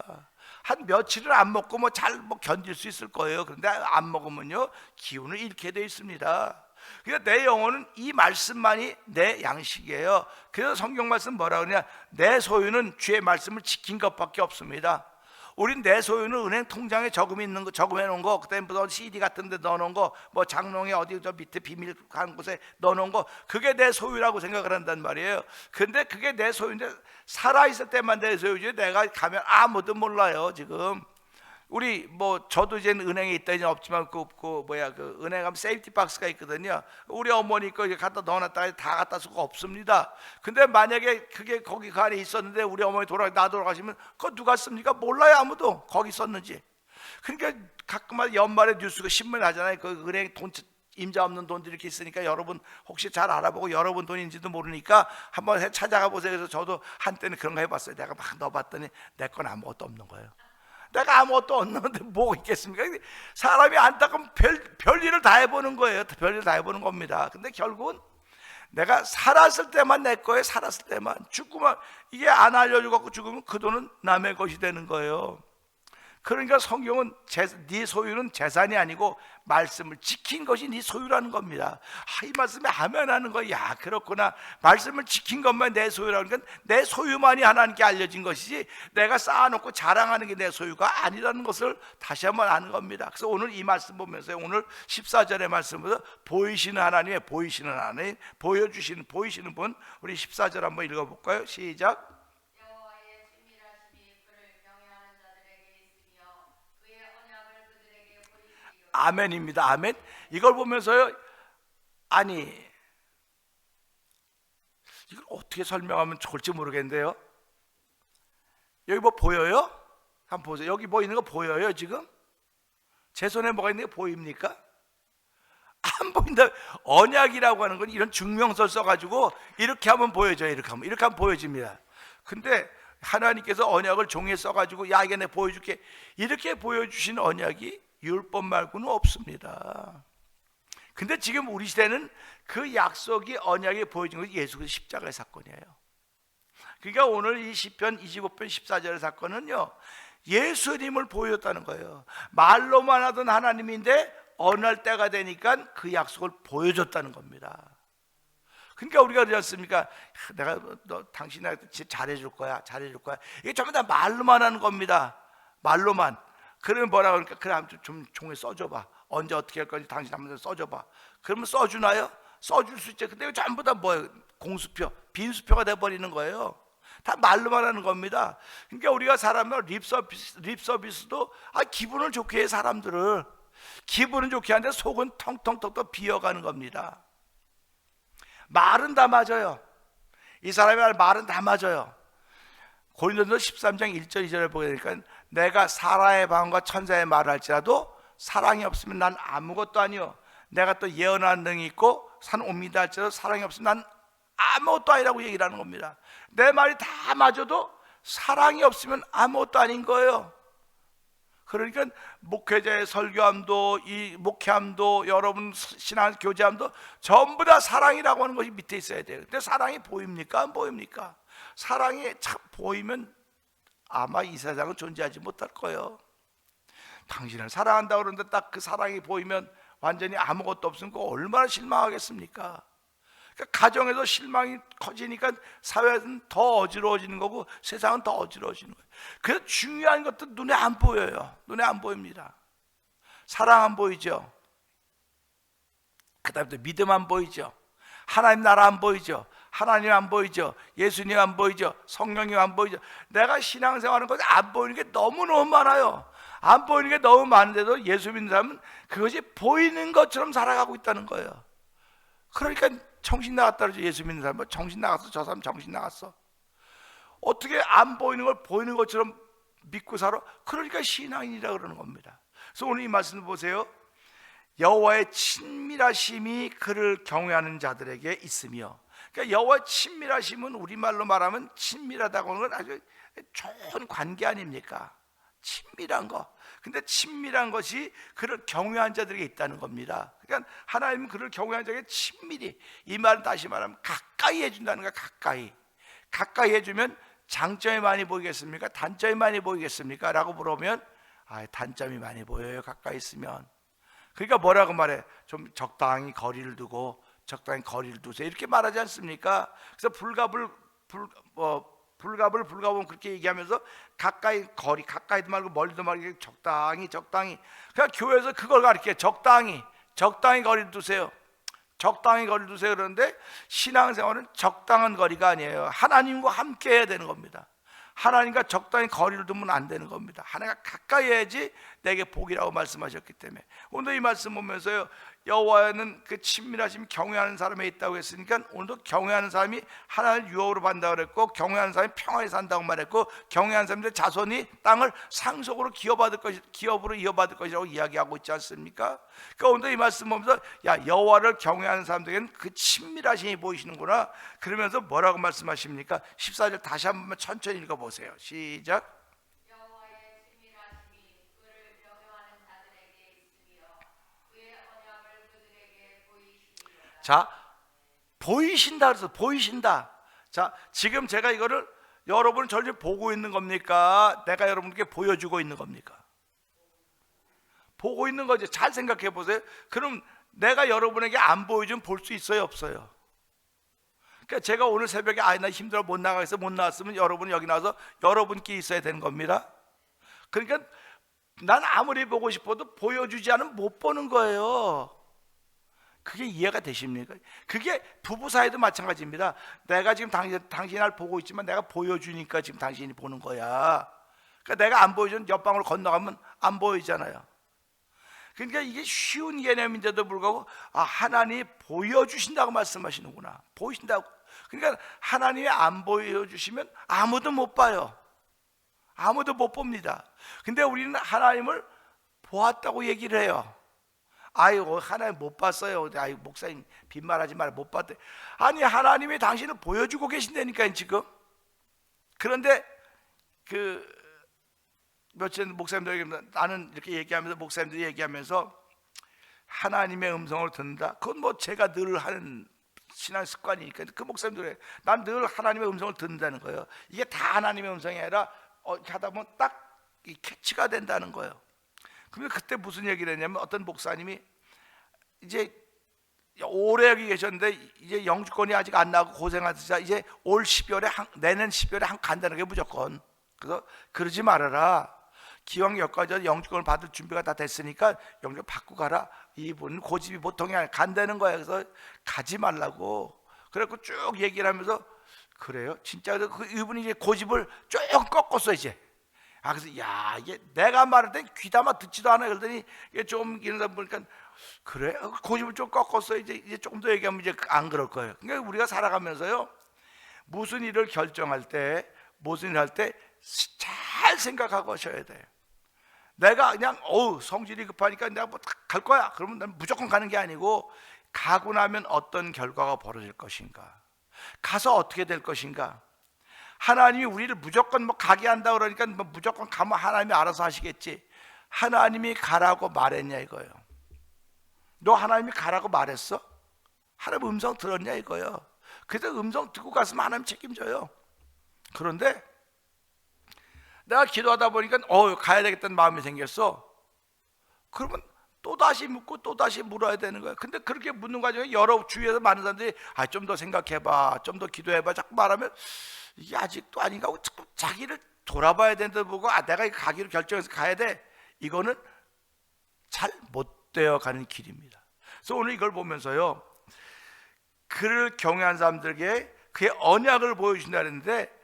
한 며칠을 안 먹고 잘 견딜 수 있을 거예요. 그런데 안 먹으면요 기운을 잃게 되어 있습니다. 그러니까 내 영혼은 이 말씀만이 내 양식이에요. 그래서 성경 말씀 뭐라 그러냐, 내 소유는 주의 말씀을 지킨 것밖에 없습니다. 우린 내 소유는 은행 통장에 저금해 놓은 거, 그다음에 무슨 CD 같은 데 넣어놓은 거, 뭐 장롱에 어디 저 밑에 비밀 한 곳에 넣어놓은 거, 그게 내 소유라고 생각을 한단 말이에요. 근데 그게 내 소유인데 살아있을 때만 내 소유지 내가 가면 아무도 몰라요. 지금 우리 저도 이제 은행에 있다 이제 없지만 그 은행 가면 세이프티 박스가 있거든요. 우리 어머니 거 갖다 넣어놨다가 다 갖다 쓰고 없습니다. 근데 만약에 그게 거기 그 안에 있었는데 우리 어머니 나 돌아가시면 그거 누가 씁니까? 몰라요. 아무도 거기 있었는지. 그러니까 가끔마다 연말에 뉴스가 신문에 나잖아요. 그 은행 돈 임자 없는 돈들이 이렇게 있으니까 여러분 혹시 잘 알아보고 여러분 돈인지도 모르니까 한번 찾아가 보세요. 그래서 저도 한때는 그런 거 해봤어요. 내가 막 넣어봤더니 내 건 아무것도 없는 거예요. 내가 아무것도 없는데 뭐 있겠습니까? 사람이 안타까우면 별일을 다 해보는 거예요. 별일을 다 해보는 겁니다. 근데 결국은 내가 살았을 때만 내 거예요. 살았을 때만. 죽으면 이게 안 알려주고 죽으면 그 돈은 남의 것이 되는 거예요. 그러니까 성경은 네 소유는 재산이 아니고 말씀을 지킨 것이 네 소유라는 겁니다. 이 말씀에 아멘 하는 거야. 야, 그렇구나. 말씀을 지킨 것만 내 소유라는 건 내 소유만이 하나님께 알려진 것이지 내가 쌓아놓고 자랑하는 게 내 소유가 아니라는 것을 다시 한번 아는 겁니다. 그래서 오늘 이 말씀 보면서 오늘 14절의 말씀부터 보이시는 하나님의 보이시는 하나님, 보여주시는 보이시는 분, 우리 14절 한번 읽어볼까요? 시작. 여호와의 친밀하심이 그를 경외하는 자들에게 있으며 그의 언약을 그들에게 보이시리로다. 아멘입니다. 아멘. 이걸 보면서요, 아니 이걸 어떻게 설명하면 좋을지 모르겠는데요. 여기 뭐 보여요? 한번 보세요. 여기 뭐 있는 거 보여요 지금? 제 손에 뭐가 있는 게 보입니까? 안 보인다. 언약이라고 하는 건 이런 증명서를 써가지고 이렇게 하면 보여져요. 이렇게 하면 보여집니다. 근데 하나님께서 언약을 종이에 써가지고 야, 이게 내가 보여줄게, 이렇게 보여주신 언약이 율법 말고는 없습니다. 근데 지금 우리 시대는 그 약속이 언약에 보여진 것이 예수 그리스도 십자가의 사건이에요. 그러니까 오늘 이 시편 25편 14절의 사건은요, 예수님을 보여줬다는 거예요. 말로만 하던 하나님인데 어느 날 때가 되니까 그 약속을 보여줬다는 겁니다. 그러니까 우리가 그러지 않습니까? 내가 당신한테 잘해줄 거야, 잘해줄 거야. 이게 전부 다 말로만 하는 겁니다. 말로만. 그러면 뭐라 그러니까 그래, 좀 종에 써줘봐. 언제 어떻게 할 건지 당신 한번 써줘봐. 그러면 써주나요? 써줄 수 있죠. 근데 이거 전부 다 뭐예요? 공수표, 빈수표가 돼버리는 거예요. 다 말로만 하는 겁니다. 그러니까 우리가 사람들 립서비스도 기분을 좋게 해. 사람들을 기분은 좋게 하는데 속은 텅텅텅텅 비어가는 겁니다. 말은 다 맞아요. 이 사람의 말은 다 맞아요. 고린도서 13장 1절 2절을 보게 되니까 내가 사라의 방언과 천사의 말을 할지라도 사랑이 없으면 난 아무것도 아니요, 내가 또 예언하는 능이 있고 산 옵니다 할지라도 사랑이 없으면 난 아무것도 아니라고 얘기를 하는 겁니다. 내 말이 다 맞아도 사랑이 없으면 아무것도 아닌 거예요. 그러니까 목회자의 설교함도, 이 목회함도, 여러분 신앙 교제함도 전부 다 사랑이라고 하는 것이 밑에 있어야 돼요. 근데 사랑이 보입니까? 안 보입니까? 사랑이 참 보이면 아마 이 세상은 존재하지 못할 거예요. 당신을 사랑한다고 그러는데 딱 그 사랑이 보이면 완전히 아무것도 없으면 얼마나 실망하겠습니까? 그러니까 가정에서 실망이 커지니까 사회는 더 어지러워지는 거고 세상은 더 어지러워지는 거예요. 그래서 중요한 것도 눈에 안 보여요. 눈에 안 보입니다. 사랑 안 보이죠. 그 다음에 또 믿음 안 보이죠. 하나님 나라 안 보이죠. 하나님 안 보이죠. 예수님 안 보이죠. 성령님 안 보이죠. 내가 신앙생활하는 것이 안 보이는 게 너무너무 많아요. 안 보이는 게 너무 많은데도 예수 믿는 사람은 그것이 보이는 것처럼 살아가고 있다는 거예요. 그러니까 정신 나갔다 그러죠. 예수 믿는 사람은 정신 나갔어. 저 사람 정신 나갔어. 어떻게 안 보이는 걸 보이는 것처럼 믿고 살아? 그러니까 신앙인이라 그러는 겁니다. 그래서 오늘 이 말씀을 보세요. 여호와의 친밀하심이 그를 경외하는 자들에게 있으며, 그러니까 여호와의 친밀하심은 우리말로 말하면 친밀하다고 하는 건 아주 좋은 관계 아닙니까? 친밀한 거. 근데 친밀한 것이 그를 경외한 자들에게 있다는 겁니다. 그러니까 하나님은 그를 경외한 자에게 친밀히, 이 말은 다시 말하면 가까이 해준다는 거야. 가까이 해주면 장점이 많이 보이겠습니까? 단점이 많이 보이겠습니까? 라고 물어보면 단점이 많이 보여요, 가까이 있으면. 그러니까 뭐라고 말해? 좀 적당히 거리를 두고, 적당히 거리를 두세요, 이렇게 말하지 않습니까? 그래서 불갑을 그렇게 얘기하면서 가까이 거리, 가까이도 말고 멀리도 말고 적당히. 그러니까 교회에서 그걸 가르쳐요. 적당히 거리를 두세요. 적당히 거리를 두세요. 그러는데 신앙생활은 적당한 거리가 아니에요. 하나님과 함께 해야 되는 겁니다. 하나님과 적당히 거리를 두면 안 되는 겁니다. 하나님과 가까이 해야지 내게 복이라고 말씀하셨기 때문에. 오늘 이 말씀 보면서요, 여호와는 그 친밀하심, 경외하는 사람에 있다고 했으니까 오늘도 경외하는 사람이 하나님을 유업으로 받는다고 그랬고, 경외하는 사람이 평화에 산다고 말했고, 경외하는 사람들의 자손이 땅을 상속으로 기업으로 이어받을 것이라고 이야기하고 있지 않습니까? 그러니까 오늘 이 말씀 보면서 여호와를 경외하는 사람들에게는 그 친밀하심이 보이시는구나. 그러면서 뭐라고 말씀하십니까? 14절 다시 한번 천천히 읽어보세요. 시작. 여호와의 친밀하심이 그를 경외하는 자들에게 있으며 그의 언약을 그들에게 보이시리로다. 자, 보이신다 그래서 보이신다. 자, 지금 제가 이거를 여러분 저를 보고 있는 겁니까? 내가 여러분께 보여주고 있는 겁니까? 보고 있는 거죠. 잘 생각해 보세요. 그럼 내가 여러분에게 안 보여주면 볼 수 있어요, 없어요? 그러니까 제가 오늘 새벽에 나 힘들어 못 나가서 못 나왔으면 여러분은 여기 나와서 여러분끼리 있어야 되는 겁니다. 그러니까 난 아무리 보고 싶어도 보여주지 않으면 못 보는 거예요. 그게 이해가 되십니까? 그게 부부 사이도 마찬가지입니다. 내가 지금 당신을 보고 있지만 내가 보여주니까 지금 당신이 보는 거야. 그러니까 내가 안 보여주면 옆방으로 건너가면 안 보이잖아요. 그러니까 이게 쉬운 개념인데도 불구하고 하나님이 보여주신다고 말씀하시는구나. 보이신다고. 그러니까 하나님이 안 보여주시면 아무도 못 봐요. 아무도 못 봅니다. 근데 우리는 하나님을 보았다고 얘기를 해요. 아이고 하나님 못 봤어요. 아이고 목사님 빈말하지 마라 못 봤대. 아니 하나님이 당신을 보여주고 계신다니까요 지금. 그런데 며칠 목사님들에게 나는 이렇게 얘기하면서 목사님들이 얘기하면서 하나님의 음성을 듣는다. 그건 뭐 제가 늘 하는 신앙 습관이니까 그 목사님들이 난 늘 하나님의 음성을 듣는다는 거예요. 이게 다 하나님의 음성이 아니라 하다 보면 딱 이 캐치가 된다는 거예요. 그러면 그때 무슨 얘기를 했냐면 어떤 목사님이 이제 오래 여기 계셨는데 이제 영주권이 아직 안 나고 고생하시자 이제 올 12월에 내년 12월에 간다는 게 무조건. 그래서 그러지 말아라. 기왕 여기까지 영주권을 받을 준비가 다 됐으니까 영주권 받고 가라. 이분 고집이 보통이 아니라 간다는 거야. 그래서 가지 말라고. 그래갖고 쭉 얘기를 하면서 그래요? 진짜 이분이 이제 고집을 쭉 꺾었어 이제. 그래서 이게 내가 말할 땐 귀담아 듣지도 않아. 그러더니 이게 좀 이러다 보니까 그래? 고집을 좀 꺾었어. 이제 조금 더 얘기하면 이제 안 그럴 거예요. 그러니까 우리가 살아가면서요 무슨 일을 결정할 때 무슨 일 할 때 잘 생각하고 하셔야 돼요. 내가 그냥 성질이 급하니까 내가 뭐 갈 거야. 그러면 난 무조건 가는 게 아니고 가고 나면 어떤 결과가 벌어질 것인가, 가서 어떻게 될 것인가. 하나님이 우리를 무조건 뭐 가게 한다 그러니까 뭐 무조건 가면 하나님이 알아서 하시겠지. 하나님이 가라고 말했냐 이거예요. 너 하나님이 가라고 말했어? 하나님 음성 들었냐 이거예요. 그래서 음성 듣고 갔으면 하나님 책임져요. 그런데 내가 기도하다 보니까 가야 되겠다는 마음이 생겼어. 그러면 또다시 묻고 또다시 물어야 되는 거예요. 근데 그렇게 묻는 과정에 여러 주위에서 많은 사람들이 좀 더 생각해봐, 좀 더 기도해봐 자꾸 말하면 이게 아직도 아닌가 하고 자꾸 자기를 돌아봐야 되는데 보고 내가 가기로 결정해서 가야 돼. 이거는 잘 못 되어 가는 길입니다. 그래서 오늘 이걸 보면서요 그를 경외한 사람들에게 그의 언약을 보여주신다 그랬는데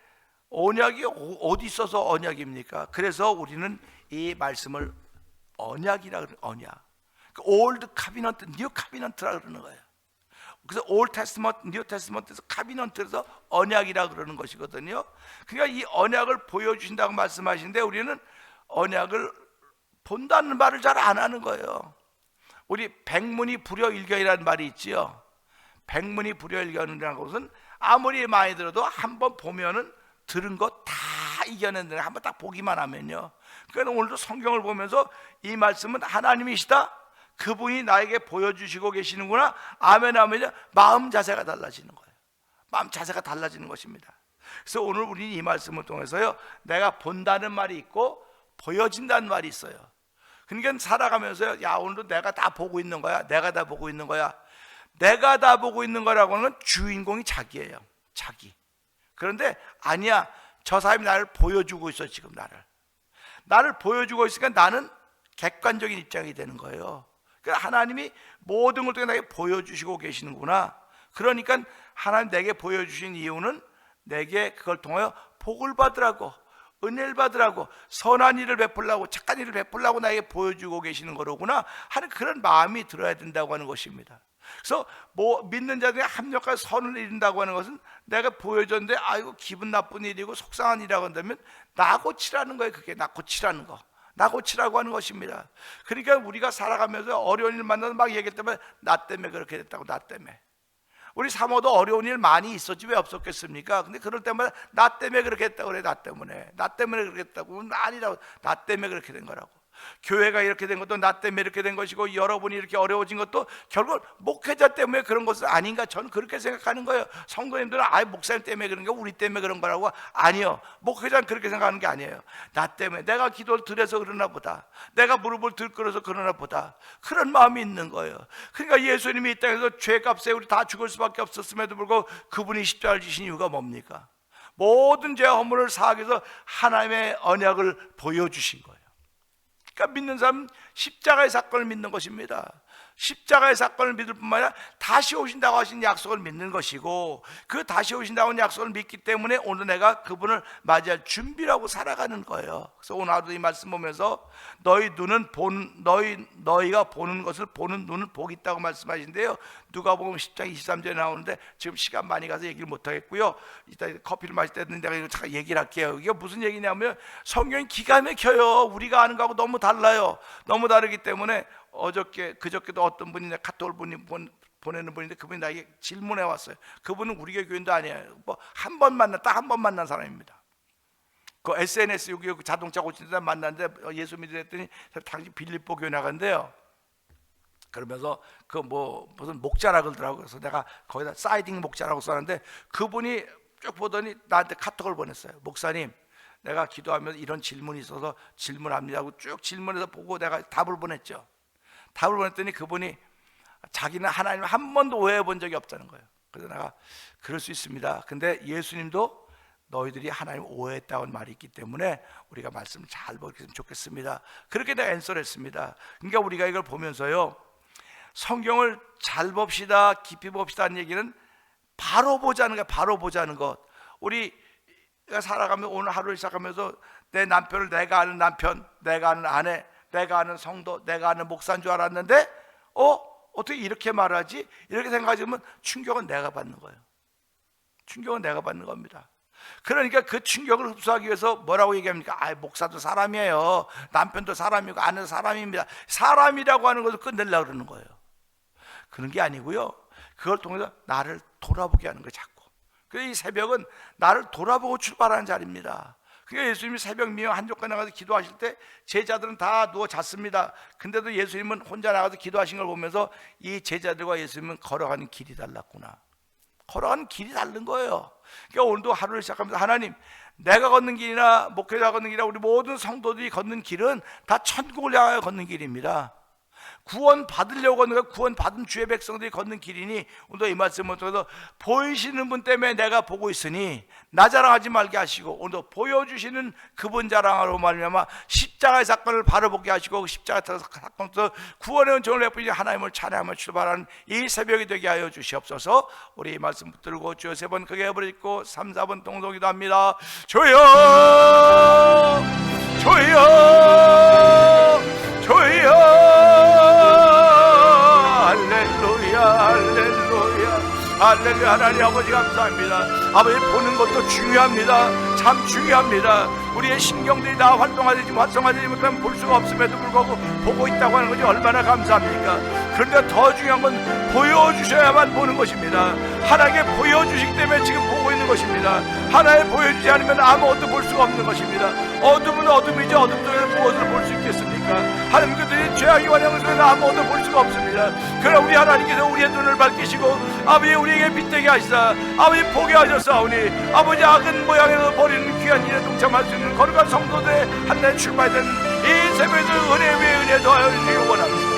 언약이 어디 있어서 언약입니까? 그래서 우리는 이 말씀을 언약이라 그래요. 언약. 올드 카비넌트, 뉴 카비넌트라 그러는 거예요. 그래서 올 테스트먼트, 뉴 테스트먼트에서 카비넌트에서 언약이라 그러는 것이거든요. 그러니까 이 언약을 보여주신다고 말씀하시는데 우리는 언약을 본다는 말을 잘 안 하는 거예요. 우리 백문이 불여일견이라는 말이 있지요. 백문이 불여일견이라는 것은 아무리 많이 들어도 한번 보면은 들은 거 다 이겨낸다는, 한번 딱 보기만 하면요. 그러니까 오늘도 성경을 보면서 이 말씀은 하나님이시다, 그분이 나에게 보여주시고 계시는구나, 아멘 하면 마음 자세가 달라지는 거예요. 마음 자세가 달라지는 것입니다. 그래서 오늘 우리는 이 말씀을 통해서요 내가 본다는 말이 있고 보여진다는 말이 있어요. 그러니까 살아가면서요 오늘도 내가 다 보고 있는 거야, 내가 다 보고 있는 거야. 내가 다 보고 있는 거라고 하는 주인공이 자기예요. 자기. 그런데 아니야, 저 사람이 나를 보여주고 있어. 지금 나를 보여주고 있으니까 나는 객관적인 입장이 되는 거예요. 그러니까 하나님이 모든 걸 통해 나에게 보여주시고 계시는구나. 그러니까 하나님 내게 보여주신 이유는 내게 그걸 통하여 복을 받으라고, 은혜를 받으라고, 선한 일을 베풀라고, 착한 일을 베풀라고 나에게 보여주고 계시는 거로구나 하는 그런 마음이 들어야 된다고 하는 것입니다. 그래서 믿는 자들이 합력하여 선을 이룬다고 하는 것은 내가 보여줬는데 기분 나쁜 일이고 속상한 일이라고 한다면 나 고치라는 거예요. 그게 나 고치라는 거, 나 고치라고 하는 것입니다. 그러니까 우리가 살아가면서 어려운 일 만나서 막 얘기했다면 나 때문에 그렇게 됐다고, 나 때문에. 우리 사모도 어려운 일 많이 있었지 왜 없었겠습니까? 근데 그럴 때마다 나 때문에 그렇게 했다고 그래. 나 때문에 그렇게 했다고. 아니라고, 나 때문에 그렇게 된 거라고. 교회가 이렇게 된 것도 나 때문에 이렇게 된 것이고, 여러분이 이렇게 어려워진 것도 결국 목회자 때문에 그런 것은 아닌가, 저는 그렇게 생각하는 거예요. 성도님들은 목사님 때문에 그런 거, 우리 때문에 그런 거라고. 아니요, 목회자는 그렇게 생각하는 게 아니에요. 나 때문에, 내가 기도를 드려서 그러나 보다, 내가 무릎을 들끓어서 그러나 보다, 그런 마음이 있는 거예요. 그러니까 예수님이 이 땅에서 죄값에 우리 다 죽을 수밖에 없었음에도 불구하고 그분이 십자가를 지신 이유가 뭡니까? 모든 죄와 허물을 사하기 위해서 하나님의 언약을 보여주신 거예요. 그러니까 믿는 사람은 십자가의 사건을 믿는 것입니다. 십자가의 사건을 믿을 뿐만 아니라 다시 오신다고 하신 약속을 믿는 것이고, 그 다시 오신다고 하는 약속을 믿기 때문에 오늘 내가 그분을 맞이할 준비라고 살아가는 거예요. 그래서 오늘 하루도 이 말씀 보면서 너희 눈은 너희가 보는 것을 보는 눈은 복이 있다고 말씀하신대요. 누가복음 10장 23절에 나오는데 지금 시간 많이 가서 얘기를 못 하겠고요. 이따 커피를 마실 때는 내가 이거 잠깐 얘기를 할게요. 이게 무슨 얘기냐면 성경이 기가 막혀요. 우리가 아는 거하고 너무 달라요. 너무 다르기 때문에 그저께도 어떤 분이 카톡을 보내는 분인데 그분이 나에게 질문해 왔어요. 그분은 우리 교인도 아니에요. 뭐 한 번 만난 사람입니다. 그 SNS 여기 자동차 고치는 사람 만났는데 예수 믿으랬더니 당시 빌립보 교회 나간대요. 그러면서 그 무슨 목자라 그러더라고요. 그래서 내가 거기다 사이딩 목자라고 썼는데 그분이 쭉 보더니 나한테 카톡을 보냈어요. 목사님, 내가 기도하면서 이런 질문이 있어서 질문합니다고 쭉 질문해서 보고 내가 답을 보냈죠. 답을 보냈더니 그분이 자기는 하나님을 한 번도 오해해 본 적이 없다는 거예요. 그래서 내가 그럴 수 있습니다. 근데 예수님도 너희들이 하나님을 오해했다는 말이 있기 때문에 우리가 말씀을 잘 보겠으면 좋겠습니다. 그렇게 내가 앤서를 했습니다. 그러니까 우리가 이걸 보면서요, 성경을 잘 봅시다, 깊이 봅시다 하는 얘기는 바로 보자는 거예요. 바로 보자는 것. 우리가 살아가면서 오늘 하루를 시작하면서 내 남편을 내가 아는 남편, 내가 아는 아내, 내가 아는 성도, 내가 아는 목사인 줄 알았는데 어떻게 이렇게 말하지? 이렇게 생각하면 충격은 내가 받는 거예요. 충격은 내가 받는 겁니다. 그러니까 그 충격을 흡수하기 위해서 뭐라고 얘기합니까? 목사도 사람이에요. 남편도 사람이고 아내도 사람입니다. 사람이라고 하는 것을 끝내려고 그러는 거예요. 그런 게 아니고요, 그걸 통해서 나를 돌아보게 하는 거예요. 자꾸. 그래서 이 새벽은 나를 돌아보고 출발하는 자리입니다. 그러니까 예수님이 새벽 미명 한쪽에 나가서 기도하실 때 제자들은 다 누워 잤습니다. 근데도 예수님은 혼자 나가서 기도하신 걸 보면서 이 제자들과 예수님은 걸어가는 길이 달랐구나. 걸어가는 길이 다른 거예요. 그러니까 오늘도 하루를 시작하면서 하나님, 내가 걷는 길이나 목회자가 걷는 길이나 우리 모든 성도들이 걷는 길은 다 천국을 향하여 걷는 길입니다. 구원 받으려고 걷는 거, 구원 받은 주의 백성들이 걷는 길이니 오늘도 이 말씀을 통해서 보이시는 분 때문에 내가 보고 있으니 나 자랑하지 말게 하시고, 오늘도 보여주시는 그분 자랑하러 말미암아 십자가의 사건을 바로 보게 하시고, 십자가의 사건에서 구원의 은총을 베푸시 하나님을 찬양하며 출발하는 이 새벽이 되게 하여 주시옵소서. 우리 이 말씀 붙들고 주여 세 번 크게 부르짖고 3, 4번 동성기도 합니다. 주여, 주여, 주여. 할렐루야. 하나님 아버지 감사합니다. 아버지, 보는 것도 중요합니다. 참 중요합니다. 우리의 신경들이 다 활성화되지 못하면 볼 수가 없음에도 불구하고 보고 있다고 하는 것이 얼마나 감사합니까? 그런데 더 중요한 건 보여주셔야만 보는 것입니다. 하나님께 보여주시기 때문에 지금 보고 있는 것입니다. 하나님 보여주지 않으면 아무것도 볼 수가 없는 것입니다. 어둠은 어둠이지 어둠 속에서 무엇을 볼 수 있겠습니까? 하나님, 그들이 죄악이 완영을 속에서 아무것도 볼 수가 없습니다. 그러나 우리 하나님께서 우리의 눈을 밝히시고 아버지 우리에게 빛되게 하시사 아버지 보게 하셨사오니 아버지 악은 모양에서 버리는 귀한 일에 동참할 수 있는 거룩한 성도들의 한 날 출발된 이 새벽에서 은혜 위에 은혜 더하여 주시기 원합니다.